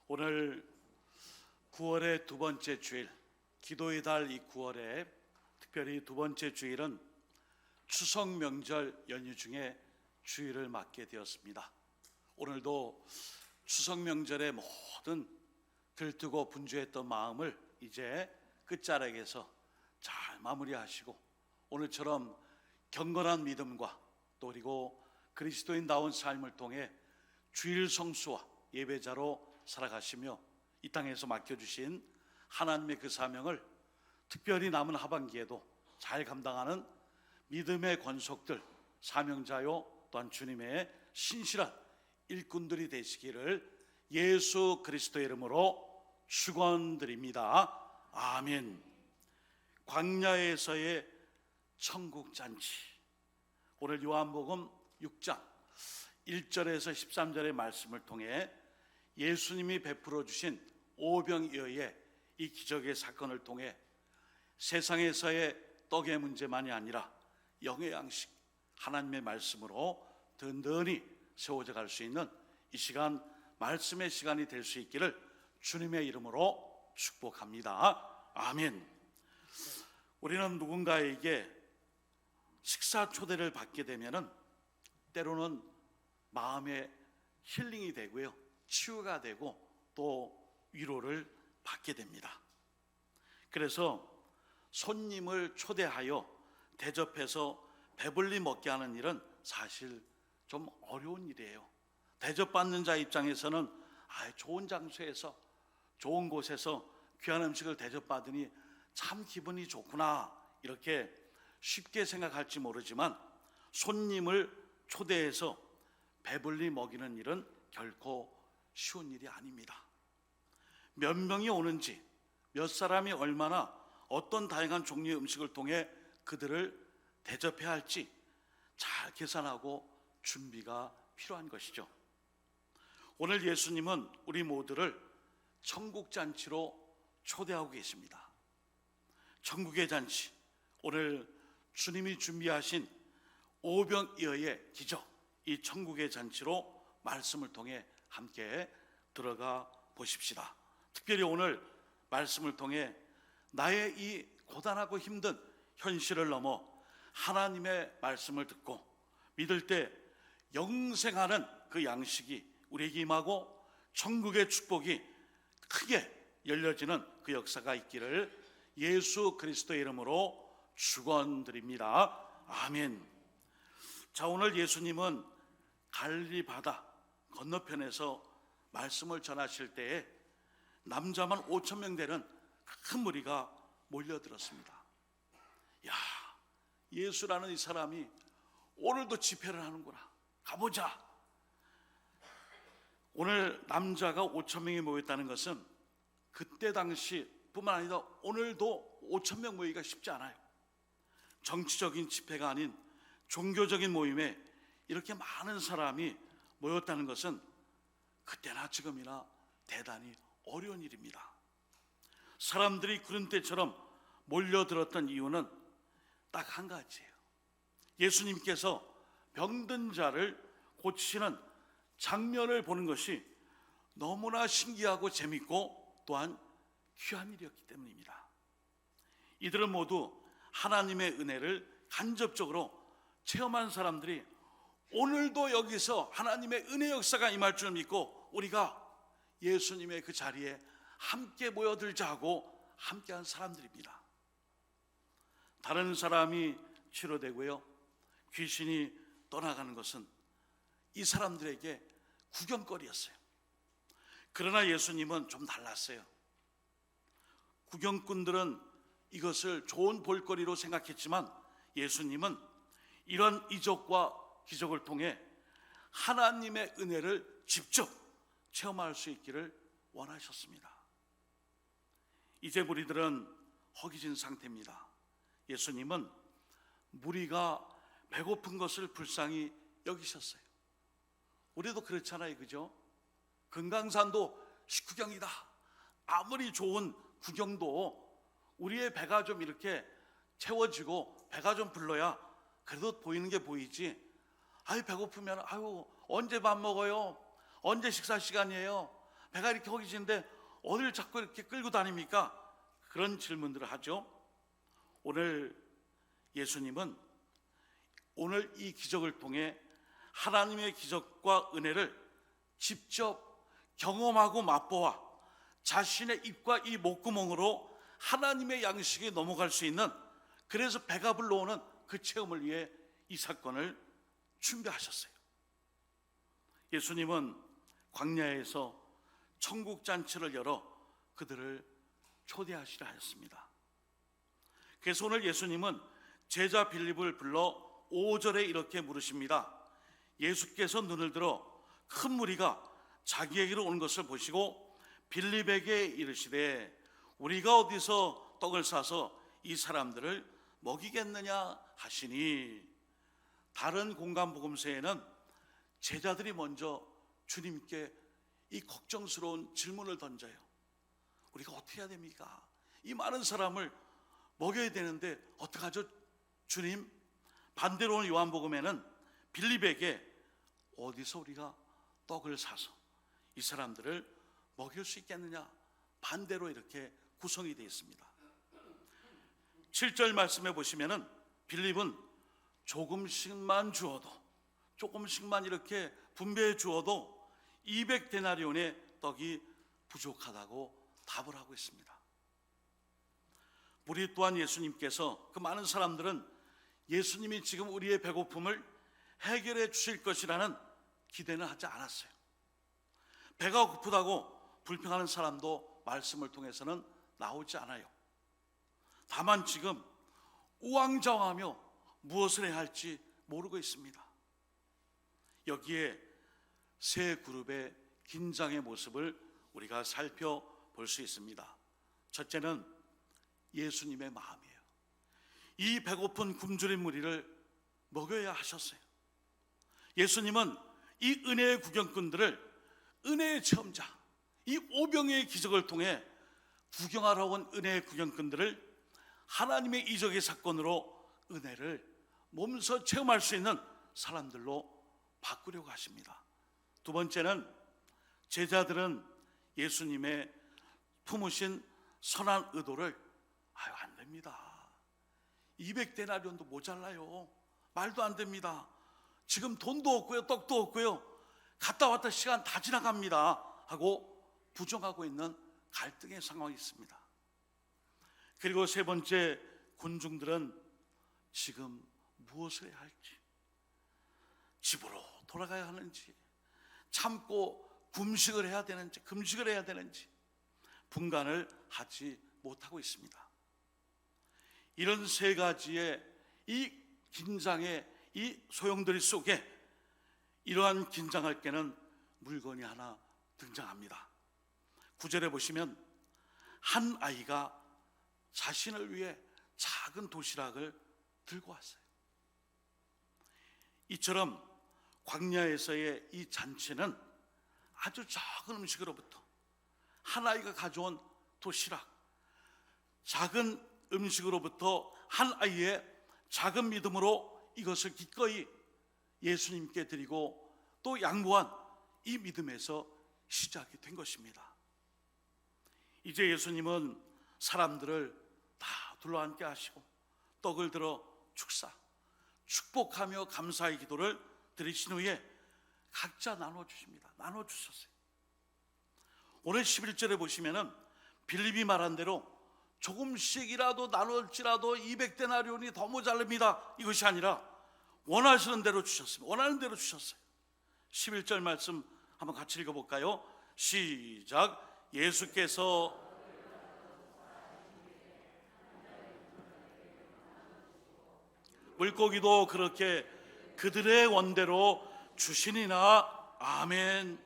오늘 9월의 두 번째 주일, 기도의 달 이 9월에 특별히 두 번째 주일은 추석 명절 연휴 중에 주일을 맞게 되었습니다. 오늘도 추석 명절의 모든 들뜨고 분주했던 마음을 이제 끝자락에서 잘 마무리하시고 오늘처럼 경건한 믿음과 또 그리고 그리스도인다운 삶을 통해 주일 성수와 예배자로 살아가시며 이 땅에서 맡겨주신 하나님의 그 사명을 특별히 남은 하반기에도 잘 감당하는 믿음의 권속들, 사명자요 또한 주님의 신실한 일꾼들이 되시기를 예수 그리스도의 이름으로 축원드립니다. 아멘. 광야에서의 천국잔치, 오늘 요한복음 6장 1절에서 13절의 말씀을 통해 예수님이 베풀어 주신 오병이어의 이 기적의 사건을 통해 세상에서의 떡의 문제만이 아니라 영의 양식, 하나님의 말씀으로 든든히 세워져 갈 수 있는 이 시간, 말씀의 시간이 될 수 있기를 주님의 이름으로 축복합니다. 아멘. 우리는 누군가에게 식사 초대를 받게 되면은 때로는 마음의 힐링이 되고요, 치유가 되고 또 위로를 받게 됩니다. 그래서 손님을 초대하여 대접해서 배불리 먹게 하는 일은 사실 좀 어려운 일이에요. 대접받는 자 입장에서는 좋은 장소에서 좋은 곳에서 귀한 음식을 대접받으니 참 기분이 좋구나 이렇게 쉽게 생각할지 모르지만 손님을 초대해서 배불리 먹이는 일은 결코 쉬운 일이 아닙니다. 몇 명이 오는지, 몇 사람이 얼마나 어떤 다양한 종류의 음식을 통해 그들을 대접해야 할지 잘 계산하고 준비가 필요한 것이죠. 오늘 예수님은 우리 모두를 천국잔치로 초대하고 계십니다. 천국의 잔치, 오늘 주님이 준비하신 오병이어의 기적, 이 천국의 잔치로 말씀을 통해 함께 들어가 보십시다. 특별히 오늘 말씀을 통해 나의 이 고단하고 힘든 현실을 넘어 하나님의 말씀을 듣고 믿을 때 영생하는 그 양식이 우리에게 임하고 천국의 축복이 크게 열려지는 그 역사가 있기를 예수 그리스도의 이름으로 축원드립니다. 아멘. 자, 오늘 예수님은 갈릴리 바다 건너편에서 말씀을 전하실 때에 남자만 5,000명 되는 큰 무리가 몰려들었습니다. 야, 예수라는 이 사람이 오늘도 집회를 하는구나, 가보자. 오늘 남자가 5,000명이 모였다는 것은 그때 당시 뿐만 아니라 오늘도 5,000명 모이기가 쉽지 않아요. 정치적인 집회가 아닌 종교적인 모임에 이렇게 많은 사람이 모였다는 것은 그때나 지금이나 대단히 어려운 일입니다. 사람들이 그런 때처럼 몰려들었던 이유는 딱 한 가지예요. 예수님께서 병든 자를 고치시는 장면을 보는 것이 너무나 신기하고 재밌고 또한 귀한 일이었기 때문입니다. 이들은 모두 하나님의 은혜를 간접적으로 체험한 사람들이 오늘도 여기서 하나님의 은혜 역사가 임할 줄 믿고 우리가 예수님의 그 자리에 함께 모여들자 하고 함께한 사람들입니다. 다른 사람이 치료되고요, 귀신이 떠나가는 것은 이 사람들에게 구경거리였어요. 그러나 예수님은 좀 달랐어요. 구경꾼들은 이것을 좋은 볼거리로 생각했지만 예수님은 이런 이적과 기적을 통해 하나님의 은혜를 직접 체험할 수 있기를 원하셨습니다. 이제 무리들은 허기진 상태입니다. 예수님은 무리가 배고픈 것을 불쌍히 여기셨어요. 우리도 그렇잖아요, 그죠? 금강산도 식후경이다. 아무리 좋은 구경도 우리의 배가 좀 이렇게 채워지고 배가 좀 불러야 그래도 보이는 게 보이지. 배고프면 언제 밥 먹어요? 언제 식사 시간이에요? 배가 이렇게 허기지는데 어디를 자꾸 이렇게 끌고 다닙니까? 그런 질문들을 하죠. 오늘 예수님은 오늘 이 기적을 통해 하나님의 기적과 은혜를 직접 경험하고 맛보아 자신의 입과 이 목구멍으로 하나님의 양식에 넘어갈 수 있는, 그래서 배가 불러오는 그 체험을 위해 이 사건을 준비하셨어요. 예수님은 광야에서 천국 잔치를 열어 그들을 초대하시라 하였습니다. 그래서 오늘 예수님은 제자 빌립을 불러 5절에 이렇게 물으십니다. 예수께서 눈을 들어 큰 무리가 자기에게로 오는 것을 보시고 빌립에게 이르시되 우리가 어디서 떡을 싸서 이 사람들을 먹이겠느냐 하시니, 다른 공간 복음서에는 제자들이 먼저 주님께 이 걱정스러운 질문을 던져요. 우리가 어떻게 해야 됩니까? 이 많은 사람을 먹여야 되는데 어떡하죠 주님? 반대로 요한복음에는 빌립에게 어디서 우리가 떡을 사서 이 사람들을 먹일 수 있겠느냐, 반대로 이렇게 구성이 되어 있습니다. 7절 말씀해 보시면은 빌립은 조금씩만 주어도, 조금씩만 이렇게 분배해 주어도 200데나리온의 떡이 부족하다고 답을 하고 있습니다. 무리 또한 예수님께서, 그 많은 사람들은 예수님이 지금 우리의 배고픔을 해결해 주실 것이라는 기대는 하지 않았어요. 배가 고프다고 불평하는 사람도 말씀을 통해서는 나오지 않아요. 다만 지금 우왕좌왕하며 무엇을 해야 할지 모르고 있습니다. 여기에 세 그룹의 긴장의 모습을 우리가 살펴볼 수 있습니다. 첫째는 예수님의 마음이에요. 이 배고픈 굶주린 무리를 먹여야 하셨어요. 예수님은 이 은혜의 구경꾼들을, 은혜의 체험자, 이 오병이의 기적을 통해 구경하러 온 은혜의 구경꾼들을 하나님의 이적의 사건으로 은혜를 몸소 체험할 수 있는 사람들로 바꾸려고 하십니다. 두 번째는 제자들은 예수님의 품으신 선한 의도를 안 됩니다. 200데나리온도 모자라요. 말도 안 됩니다. 지금 돈도 없고요, 떡도 없고요, 갔다 왔다 시간 다 지나갑니다 하고 부정하고 있는 갈등의 상황이 있습니다. 그리고 세 번째, 군중들은 지금 무엇을 해야 할지, 집으로 돌아가야 하는지, 참고 금식을 해야 되는지 분간을 하지 못하고 있습니다. 이런 세 가지의 이 긴장의 이 소용돌이 속에 이러한 긴장할 때는 물건이 하나 등장합니다. 9절에 보시면 한 아이가 자신을 위해 작은 도시락을 들고 왔어요. 이처럼 광야에서의 이 잔치는 아주 작은 음식으로부터 한 아이가 가져온 도시락, 작은 음식으로부터 한 아이의 작은 믿음으로 이것을 기꺼이 예수님께 드리고 또 양보한 이 믿음에서 시작이 된 것입니다. 이제 예수님은 사람들을 다 둘러앉게 하시고 떡을 들어 축복하며 감사의 기도를 드리신 후에 각자 나눠주십니다. 나눠주셨어요. 오늘 11절에 보시면은 빌립이 말한 대로 조금씩이라도 나눌지라도 200데나리온이 더 모자랍니다, 이것이 아니라 원하시는 대로 주셨습니다. 원하는 대로 주셨어요. 11절 말씀 한번 같이 읽어볼까요? 시작. 예수께서 물고기도 그렇게 그들의 원대로 주시니나. 아멘.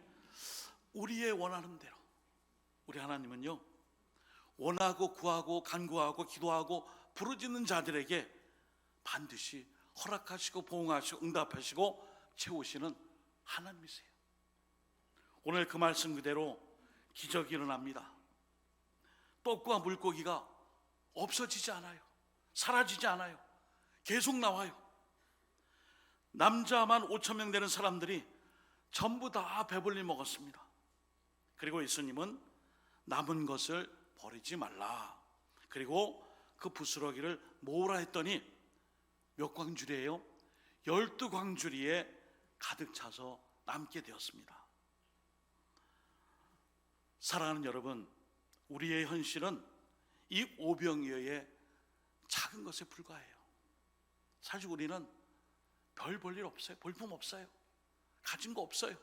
우리의 원하는 대로, 우리 하나님은요, 원하고 구하고 간구하고 기도하고 부르짖는 자들에게 반드시 허락하시고 보응하시고 응답하시고 채우시는 하나님이세요. 오늘 그 말씀 그대로 기적이 일어납니다. 떡과 물고기가 없어지지 않아요. 사라지지 않아요. 계속 나와요. 남자만 5,000명 되는 사람들이 전부 다 배불리 먹었습니다. 그리고 예수님은 남은 것을 버리지 말라. 그리고 그 부스러기를 모으라 했더니 몇 광주리예요? 12광주리에 가득 차서 남게 되었습니다. 사랑하는 여러분, 우리의 현실은 이 오병이어의 작은 것에 불과해요. 사실 우리는 별 볼 일 없어요. 볼품 없어요. 가진 거 없어요.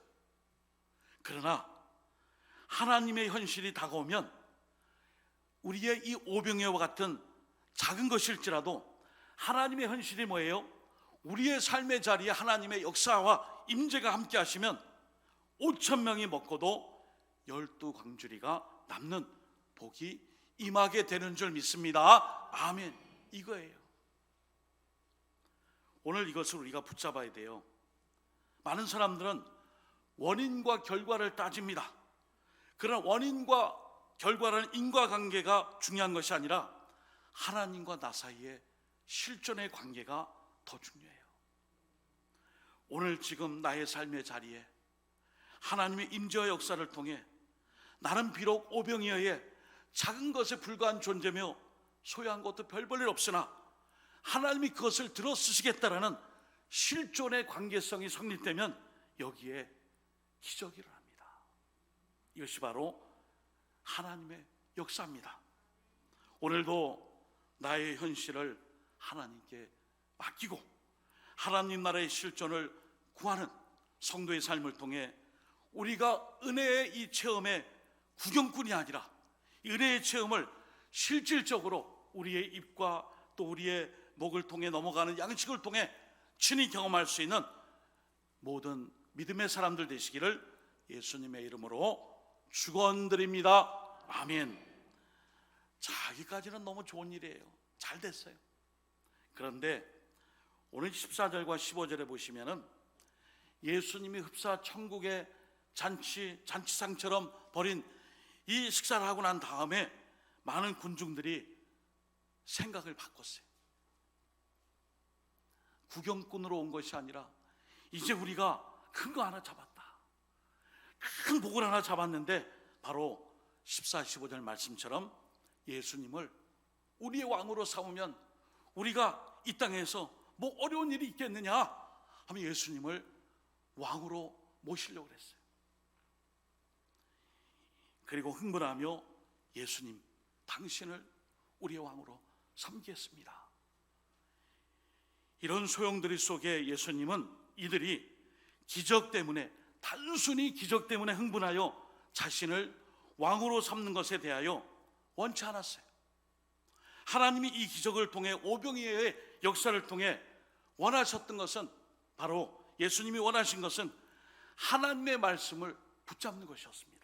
그러나 하나님의 현실이 다가오면 우리의 이 오병이어와 같은 작은 것일지라도 하나님의 현실이 뭐예요? 우리의 삶의 자리에 하나님의 역사와 임재가 함께 하시면 5,000명이 먹고도 12광주리가 남는 복이 임하게 되는 줄 믿습니다. 아멘. 이거예요. 오늘 이것을 우리가 붙잡아야 돼요. 많은 사람들은 원인과 결과를 따집니다. 그러나 원인과 결과라는 인과관계가 중요한 것이 아니라 하나님과 나 사이의 실존의 관계가 더 중요해요. 오늘 지금 나의 삶의 자리에 하나님의 임재와 역사를 통해 나는 비록 오병이어의 작은 것에 불과한 존재며 소유한 것도 별 볼 일 없으나 하나님이 그것을 들어 쓰시겠다라는 실존의 관계성이 성립되면 여기에 기적이 일어납니다. 이것이 바로 하나님의 역사입니다. 오늘도 나의 현실을 하나님께 맡기고 하나님 나라의 실존을 구하는 성도의 삶을 통해 우리가 은혜의 이 체험의 구경꾼이 아니라 은혜의 체험을 실질적으로 우리의 입과 또 우리의 목을 통해 넘어가는 양식을 통해 친히 경험할 수 있는 모든 믿음의 사람들 되시기를 예수님의 이름으로 축원드립니다. 아멘. 자기까지는 너무 좋은 일이에요. 잘 됐어요. 그런데 오늘 14절과 15절에 보시면은 예수님이 흡사 천국의 잔치상처럼 벌인 이 식사를 하고 난 다음에 많은 군중들이 생각을 바꿨어요. 구경꾼으로 온 것이 아니라 이제 우리가 큰 거 하나 잡았다. 큰 복을 하나 잡았는데 바로 14, 15절 말씀처럼 예수님을 우리의 왕으로 삼으면 우리가 이 땅에서 뭐 어려운 일이 있겠느냐 하면 예수님을 왕으로 모시려고 그랬어요. 그리고 흥분하며 예수님 당신을 우리의 왕으로 섬기겠습니다. 이런 소용돌이 속에 예수님은 이들이 기적 때문에 단순히 기적 때문에 흥분하여 자신을 왕으로 삼는 것에 대하여 원치 않았어요. 하나님이 이 기적을 통해 오병이어의 역사를 통해 원하셨던 것은 바로 예수님이 원하신 것은 하나님의 말씀을 붙잡는 것이었습니다.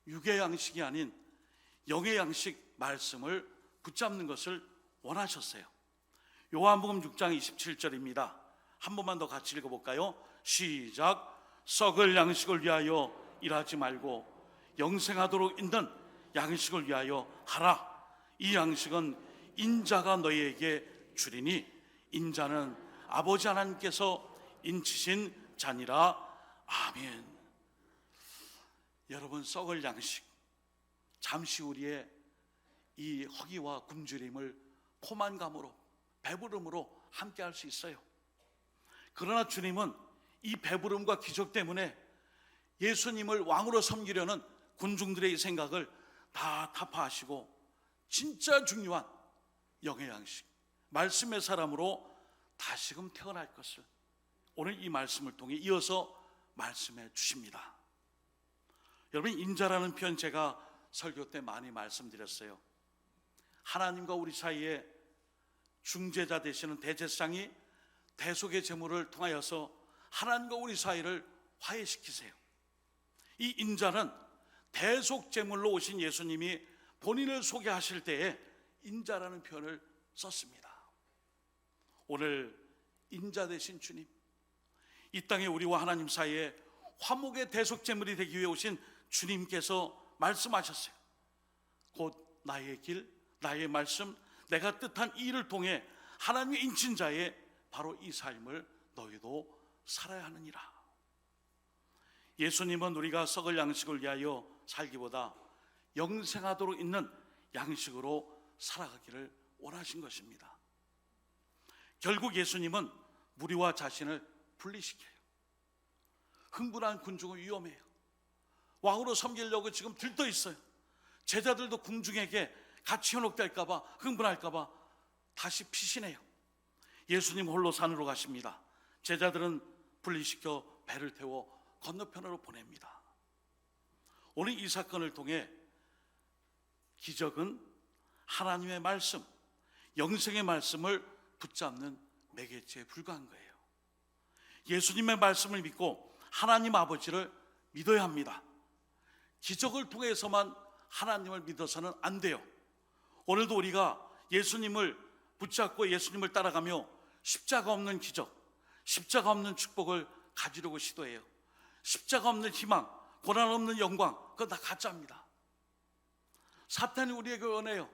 육의 양식이 아닌 영의 양식 말씀을 붙잡는 것을 원하셨어요. 요한복음 6장 27절입니다. 한 번만 더 같이 읽어볼까요? 시작. 썩을 양식을 위하여 일하지 말고 영생하도록 있는 양식을 위하여 하라. 이 양식은 인자가 너희에게 주리니 인자는 아버지 하나님께서 인치신 자니라. 아멘. 여러분, 썩을 양식, 잠시 우리의 이 허기와 굶주림을 포만감으로 배부름으로 함께 할 수 있어요. 그러나 주님은 이 배부름과 기적 때문에 예수님을 왕으로 섬기려는 군중들의 이 생각을 다 타파하시고 진짜 중요한 영의 양식, 말씀의 사람으로 다시금 태어날 것을 오늘 이 말씀을 통해 이어서 말씀해 주십니다. 여러분, 인자라는 표현 제가 설교 때 많이 말씀드렸어요. 하나님과 우리 사이에 중재자 되시는 대제사장이 대속의 제물을 통하여서 하나님과 우리 사이를 화해시키세요. 이 인자는 대속 제물로 오신 예수님이 본인을 소개하실 때에 인자라는 표현을 썼습니다. 오늘 인자 되신 주님, 이 땅에 우리와 하나님 사이에 화목의 대속 제물이 되기 위해 오신 주님께서 말씀하셨어요. 곧 나의 길, 나의 말씀, 내가 뜻한 이 일을 통해 하나님의 인친자의 바로 이 삶을 너희도 살아야 하느니라. 예수님은 우리가 썩을 양식을 위하여 살기보다 영생하도록 있는 양식으로 살아가기를 원하신 것입니다. 결국 예수님은 무리와 자신을 분리시켜요. 흥분한 군중은 위험해요. 왕으로 섬기려고 지금 들떠 있어요. 제자들도 군중에게 같이 현혹될까 봐, 흥분할까 봐 다시 피신해요. 예수님 홀로 산으로 가십니다. 제자들은 분리시켜 배를 태워 건너편으로 보냅니다. 오늘 이 사건을 통해 기적은 하나님의 말씀, 영생의 말씀을 붙잡는 매개체에 불과한 거예요. 예수님의 말씀을 믿고 하나님 아버지를 믿어야 합니다. 기적을 통해서만 하나님을 믿어서는 안 돼요. 오늘도 우리가 예수님을 붙잡고 예수님을 따라가며 십자가 없는 기적, 십자가 없는 축복을 가지려고 시도해요. 십자가 없는 희망, 고난 없는 영광, 그건 다 가짜입니다. 사탄이 우리에게 원해요.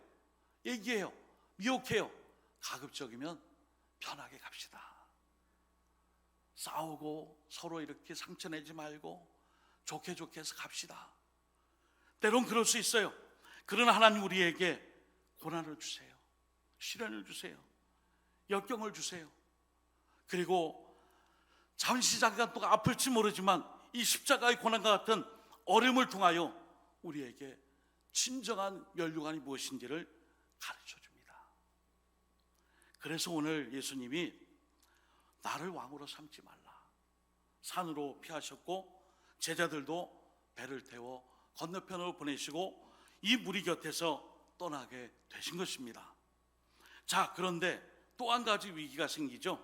얘기해요. 미혹해요. 가급적이면 편하게 갑시다. 싸우고 서로 이렇게 상처내지 말고 좋게 해서 갑시다. 때론 그럴 수 있어요. 그러나 하나님 우리에게 고난을 주세요. 시련을 주세요. 역경을 주세요. 그리고 잠시 잠깐 동안 아플지 모르지만 이 십자가의 고난과 같은 어려움을 통하여 우리에게 진정한 면류관이 무엇인지를 가르쳐 줍니다. 그래서 오늘 예수님이 나를 왕으로 삼지 말라, 산으로 피하셨고 제자들도 배를 태워 건너편으로 보내시고 이 무리 곁에서 떠나게 되신 것입니다. 자, 그런데 또 한 가지 위기가 생기죠.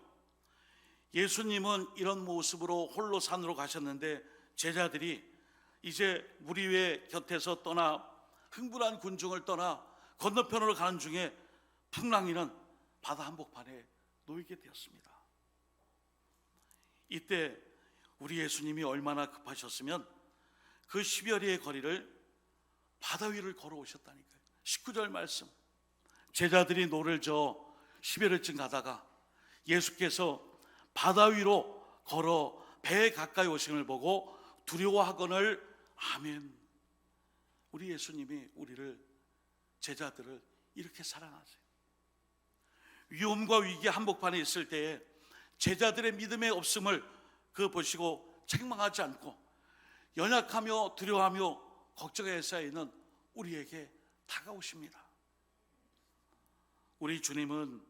예수님은 이런 모습으로 홀로 산으로 가셨는데 제자들이 이제 무리의 곁에서 떠나 흥분한 군중을 떠나 건너편으로 가는 중에 풍랑이는 바다 한복판에 놓이게 되었습니다. 이때 우리 예수님이 얼마나 급하셨으면 그 10여리의 거리를 바다 위를 걸어오셨다니까요. 19절 말씀, 제자들이 노를 저어 10여리쯤 가다가 예수께서 바다 위로 걸어 배에 가까이 오심을 보고 두려워하거늘 아멘. 우리 예수님이 우리를, 제자들을 이렇게 사랑하세요. 위험과 위기 한복판에 있을 때에 제자들의 믿음의 없음을 보시고 책망하지 않고 연약하며 두려워하며 걱정에 쌓이는 우리에게 다가오십니다. 우리 주님은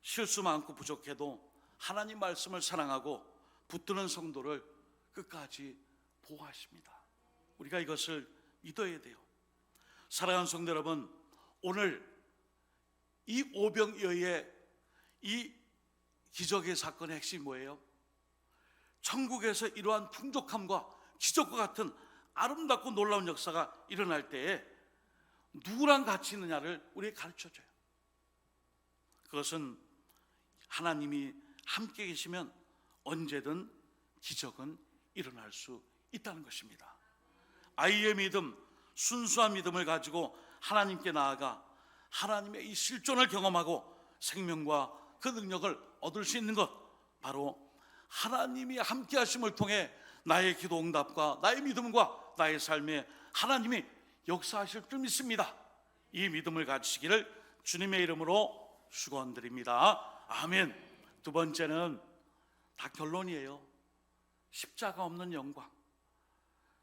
실수 많고 부족해도 하나님 말씀을 사랑하고 붙드는 성도를 끝까지 보호하십니다. 우리가 이것을 믿어야 돼요. 사랑하는 성도 여러분, 오늘 이 오병이어의 이 기적의 사건의 핵심이 뭐예요? 천국에서 이러한 풍족함과 기적과 같은 아름답고 놀라운 역사가 일어날 때에 누구랑 같이 있느냐를 우리에게 가르쳐줘요. 그것은 하나님이 함께 계시면 언제든 기적은 일어날 수 있다는 것입니다. 아이의 믿음, 순수한 믿음을 가지고 하나님께 나아가 하나님의 이 실존을 경험하고 생명과 그 능력을 얻을 수 있는 것, 바로 하나님이 함께 하심을 통해 나의 기도 응답과 나의 믿음과 나의 삶에 하나님이 역사하실 줄 믿습니다. 이 믿음을 가지시기를 주님의 이름으로 축원드립니다. 아멘. 두 번째는 다 결론이에요. 십자가 없는 영광,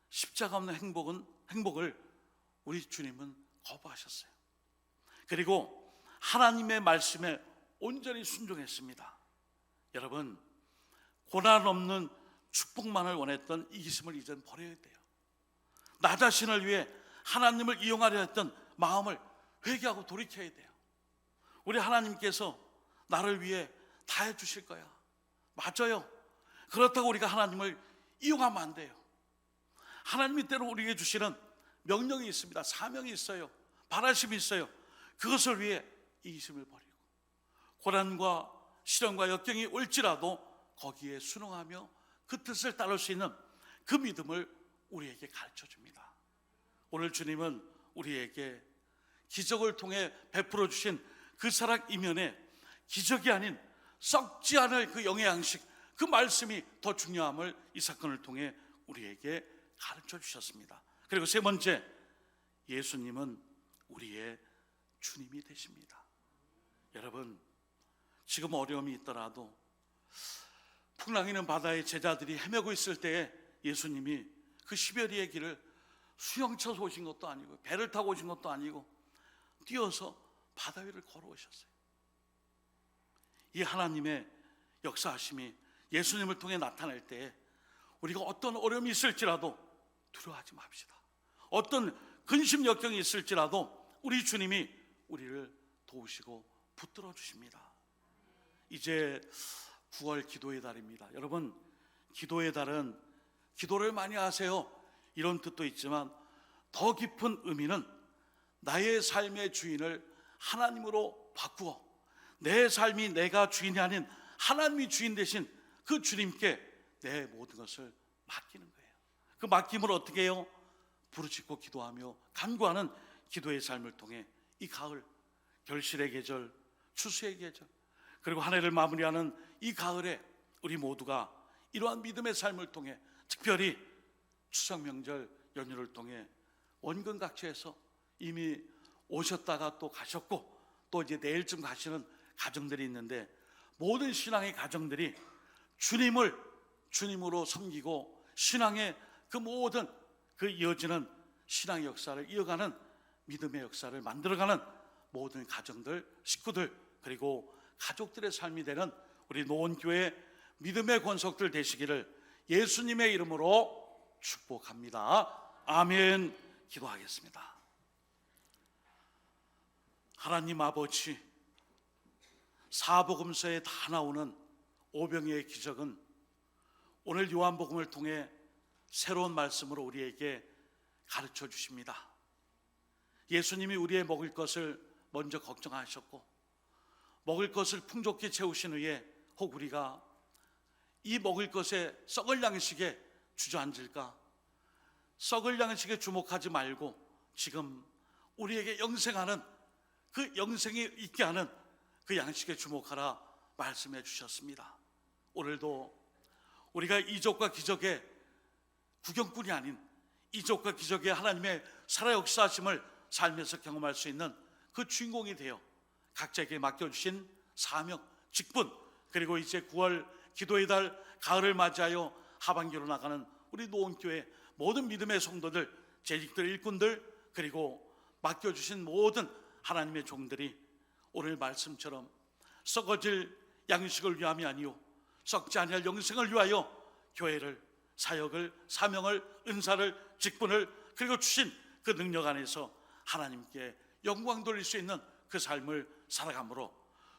십자가 없는 행복을 우리 주님은 거부하셨어요. 그리고 하나님의 말씀에 온전히 순종했습니다. 여러분, 고난 없는 축복만을 원했던 이기심을 이젠 버려야 돼요. 나 자신을 위해 하나님을 이용하려 했던 마음을 회개하고 돌이켜야 돼요. 우리 하나님께서 나를 위해 다 해주실 거야. 맞아요. 그렇다고 우리가 하나님을 이용하면 안 돼요. 하나님이 때로 우리에게 주시는 명령이 있습니다. 사명이 있어요. 바라심이 있어요. 그것을 위해 이기심을 버리고 고난과 시련과 역경이 올지라도 거기에 순응하며 그 뜻을 따를 수 있는 그 믿음을 우리에게 가르쳐 줍니다. 오늘 주님은 우리에게 기적을 통해 베풀어 주신 그 사랑 이면에 기적이 아닌 썩지 않을 그 영의 양식, 그 말씀이 더 중요함을 이 사건을 통해 우리에게 가르쳐 주셨습니다. 그리고 세 번째, 예수님은 우리의 주님이 되십니다. 여러분, 지금 어려움이 있더라도 풍랑이는 바다에 제자들이 헤매고 있을 때에 예수님이 그 시베리아의 길을 수영쳐서 오신 것도 아니고 배를 타고 오신 것도 아니고 뛰어서 바다 위를 걸어오셨어요. 이 하나님의 역사하심이 예수님을 통해 나타날 때에 우리가 어떤 어려움이 있을지라도 두려워하지 맙시다. 어떤 근심 역경이 있을지라도 우리 주님이 우리를 도우시고 붙들어 주십니다. 이제 9월 기도의 달입니다. 여러분, 기도의 달은 기도를 많이 하세요, 이런 뜻도 있지만 더 깊은 의미는 나의 삶의 주인을 하나님으로 바꾸어 내 삶이 내가 주인이 아닌 하나님이 주인 되신 그 주님께 내 모든 것을 맡기는 거예요. 그 맡김을 어떻게 해요? 부르짖고 기도하며 간구하는 기도의 삶을 통해 이 가을, 결실의 계절, 추수의 계절, 그리고 한 해를 마무리하는 이 가을에 우리 모두가 이러한 믿음의 삶을 통해 특별히 추석 명절 연휴를 통해 원근 각지에서 이미 오셨다가 또 가셨고 또 이제 내일쯤 가시는 가정들이 있는데, 모든 신앙의 가정들이 주님을 주님으로 섬기고 신앙의 그 모든 그 이어지는 신앙의 역사를 이어가는 믿음의 역사를 만들어가는 모든 가정들, 식구들, 그리고 가족들의 삶이 되는 우리 노원교회 믿음의 권속들 되시기를 예수님의 이름으로 축복합니다. 아멘. 기도하겠습니다. 하나님 아버지, 사복음서에 다 나오는 오병이어의 기적은 오늘 요한복음을 통해 새로운 말씀으로 우리에게 가르쳐 주십니다. 예수님이 우리의 먹을 것을 먼저 걱정하셨고 먹을 것을 풍족히 채우신 후에 혹 우리가 이 먹을 것에 썩을 양식에 주저앉을까? 썩을 양식에 주목하지 말고 지금 우리에게 영생하는 그 영생이 있게 하는 그 양식에 주목하라 말씀해 주셨습니다. 오늘도 우리가 이적과 기적의 구경꾼이 아닌 이적과 기적의 하나님의 살아 역사하심을 삶에서 경험할 수 있는 그 주인공이 되어 각자에게 맡겨주신 사명, 직분, 그리고 이제 9월 기도의 달 가을을 맞이하여 하반기로 나가는 우리 노원교회 모든 믿음의 성도들, 재직들, 일꾼들, 그리고 맡겨주신 모든 하나님의 종들이 오늘 말씀처럼 썩어질 양식을 위함이 아니요 썩지 아니할 영생을 위하여 교회를, 사역을, 사명을, 은사를, 직분을, 그리고 주신 그 능력 안에서 하나님께 영광 돌릴 수 있는 그 삶을 살아감으로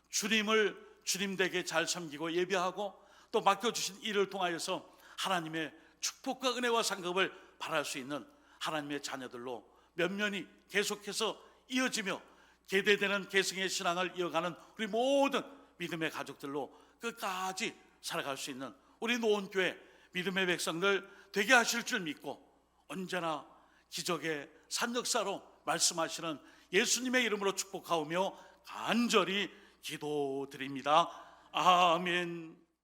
주님을 주님되게 잘 섬기고 예배하고 또 맡겨주신 일을 통하여서 하나님의 축복과 은혜와 상급을 바랄 수 있는 하나님의 자녀들로 면면이 계속해서 이어지며 계대되는 계승의 신앙을 이어가는 우리 모든 믿음의 가족들로 끝까지 살아갈 수 있는 우리 노원교회 믿음의 백성들 되게 하실 줄 믿고 언제나 기적의 산역사로 말씀하시는 예수님의 이름으로 축복하오며 간절히 기도드립니다. 아멘.